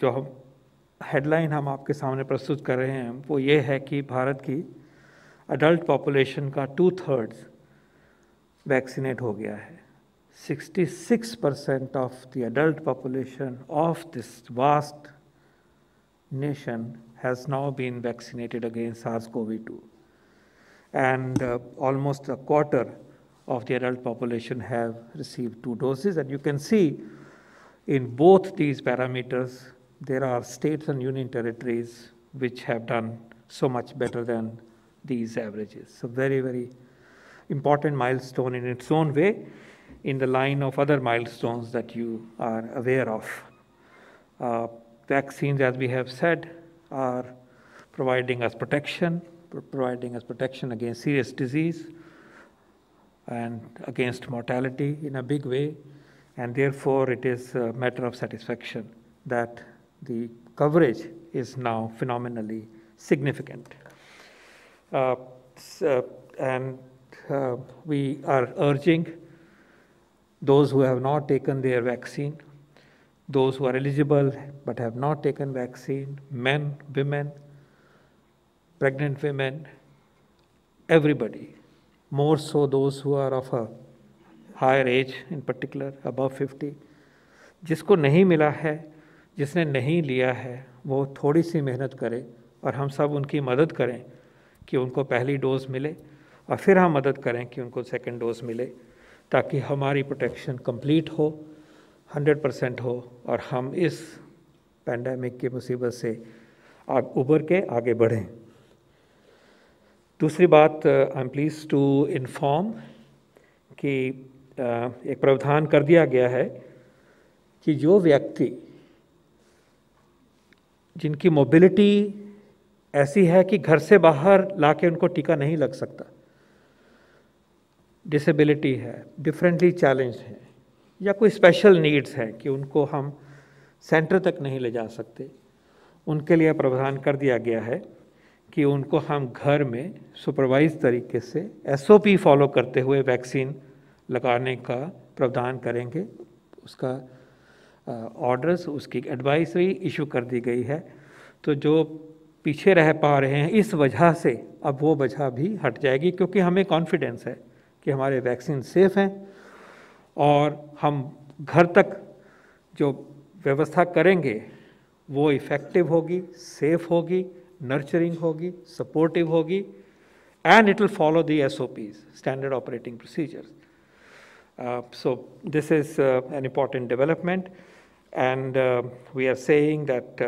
जो हम हेडलाइन हम आपके सामने प्रस्तुत कर रहे हैं वो ये है कि भारत की अडल्ट पॉपुलेशन का 2/3 वैक्सीनेट हो गया है। 66% of the adult population of this vast nation has now been vaccinated against SARS-CoV-2, and almost a quarter of the adult population have received 2 doses. And you can see in both these parameters there are states and union territories which have done so much better than these averages. So very important milestone in its own way, in the line of other milestones that you are aware of. Vaccines, as we have said, are providing us protection against serious disease and against mortality in a big way, and therefore it is a matter of satisfaction that the coverage is now phenomenally significant. We are urging those who have not taken their vaccine, those who are eligible but have not taken vaccine, men, women, pregnant women, everybody, more so those who are of a higher age, in particular above 50, जिसको नहीं मिला है, जिसने नहीं लिया है, वो थोड़ी सी मेहनत करे और हम सब उनकी मदद करें कि उनको पहली डोज मिले और फिर हम मदद करें कि उनको सेकंड डोज मिले, ताकि हमारी प्रोटेक्शन कंप्लीट हो, 100% हो और हम इस पैंडेमिक की मुसीबत से उबर के आगे बढ़ें। दूसरी बात, I am please to inform कि एक प्रावधान कर दिया गया है कि जो व्यक्ति जिनकी मोबिलिटी ऐसी है कि घर से बाहर लाके उनको टीका नहीं लग सकता, डिसेबिलिटी है, डिफरेंटली चैलेंज है, या कोई स्पेशल नीड्स हैं कि उनको हम सेंटर तक नहीं ले जा सकते, उनके लिए प्रावधान कर दिया गया है कि उनको हम घर में सुपरवाइज तरीके से SOP फॉलो करते हुए वैक्सीन लगाने का प्रावधान करेंगे। उसका ऑर्डर्स, उसकी एडवाइजरी इशू कर दी गई है। तो जो पीछे रह पा रहे हैं इस वजह से अब वो वजह भी हट जाएगी, क्योंकि हमें कॉन्फिडेंस है कि हमारे वैक्सीन सेफ़ हैं और हम घर तक जो व्यवस्था करेंगे वो इफ़ेक्टिव होगी, सेफ होगी, नर्चरिंग होगी, सपोर्टिव होगी, and it will follow the SOPs, standard operating procedures. So this is an important development, and we are saying that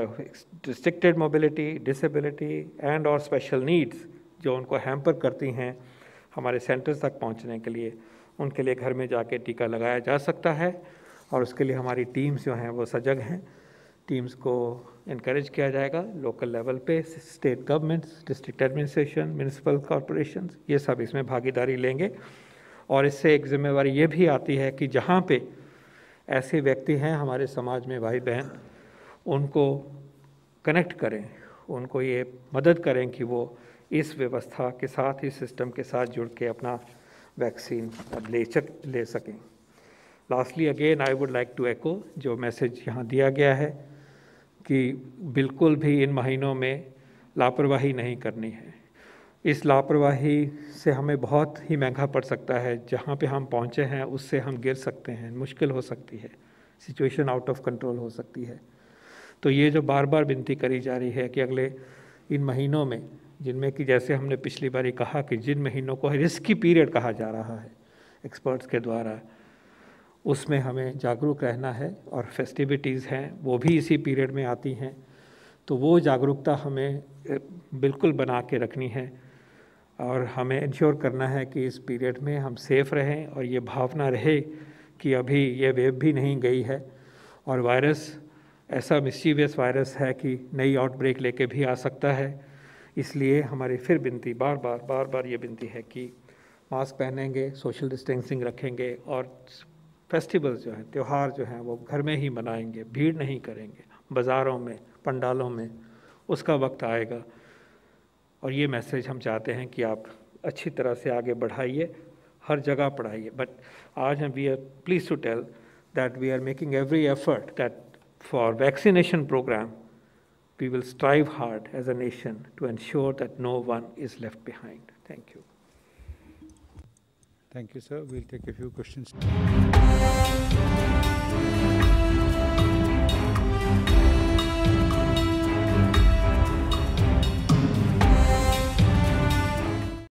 restricted mobility, disability and or special needs जो उनको hamper करती हैं हमारे centres तक पहुंचने के लिए, उनके लिए घर में जाके टीका लगाया जा सकता है। और उसके लिए हमारी टीम्स जो हैं वो सजग हैं। टीम्स को इनकरेज किया जाएगा लोकल लेवल पे, state governments, district administration, municipal corporations, ये सब इसमें भागीदारी लेंगे। और इससे एक जिम्मेवारी ये भी आती है कि जहाँ पे ऐसे व्यक्ति हैं हमारे समाज में, भाई बहन, उनको कनेक्ट करें, उनको ये मदद करें कि वो इस व्यवस्था के साथ, इस सिस्टम के साथ जुड़ के अपना वैक्सीन अब ले सकें। Lastly again I would like to echo जो मैसेज यहाँ दिया गया है कि बिल्कुल भी इन महीनों में लापरवाही नहीं करनी है। इस लापरवाही से हमें बहुत ही महंगा पड़ सकता है। जहाँ पे हम पहुँचे हैं उससे हम गिर सकते हैं, मुश्किल हो सकती है, सिचुएशन आउट ऑफ कंट्रोल हो सकती है। तो ये जो बार बार विनती करी जा रही है कि अगले इन महीनों में, जिनमें कि जैसे हमने पिछली बारी कहा कि जिन महीनों को रिस्की पीरियड कहा जा रहा है एक्सपर्ट्स के द्वारा, उसमें हमें जागरूक रहना है। और फेस्टिविटीज़ हैं वो भी इसी पीरियड में आती हैं, तो वो जागरूकता हमें बिल्कुल बना के रखनी है और हमें इंश्योर करना है कि इस पीरियड में हम सेफ़ रहें और ये भावना रहे कि अभी ये वेव भी नहीं गई है और वायरस ऐसा मिस्चीवियस वायरस है कि नई आउटब्रेक लेके भी आ सकता है। इसलिए हमारी फिर विनती बार बार ये विनती है कि मास्क पहनेंगे, सोशल डिस्टेंसिंग रखेंगे और फेस्टिवल्स जो हैं, त्यौहार जो हैं, वो घर में ही मनाएंगे, भीड़ नहीं करेंगे बाज़ारों में, पंडालों में। उसका वक्त आएगा और ये मैसेज हम चाहते हैं कि आप अच्छी तरह से आगे बढ़ाइए, हर जगह पढ़ाइए। बट आज हम we are please to tell that we are making every effort that for vaccination program, we will strive hard as a nation to ensure that no one is left behind. Thank you. Thank you, sir. We'll take a few questions.